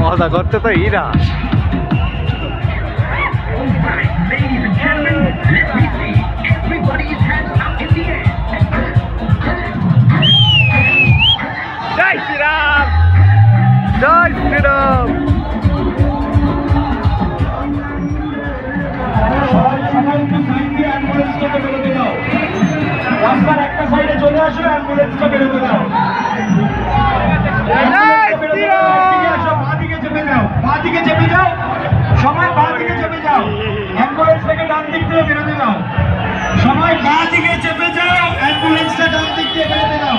মজা করতে তো ইরা জয় শ্রীরাম জয় শ্রীরাম। রাস্তার একটা সাইডে চলে আসো, অ্যাম্বুলেন্সটা বেরোতে দাও। বাঁদিকে চেপে যাও, বাঁদিকে চেপে যাও, সবাই বাঁদিকে চেপে যাও। অ্যাম্বুলেন্সটাকে ডান দিক দিয়ে বেরোতে দাও, সবাই বাঁদিকে চেপে যাও, অ্যাম্বুলেন্সটা ডান দিক দিয়ে বেরোতে দাও।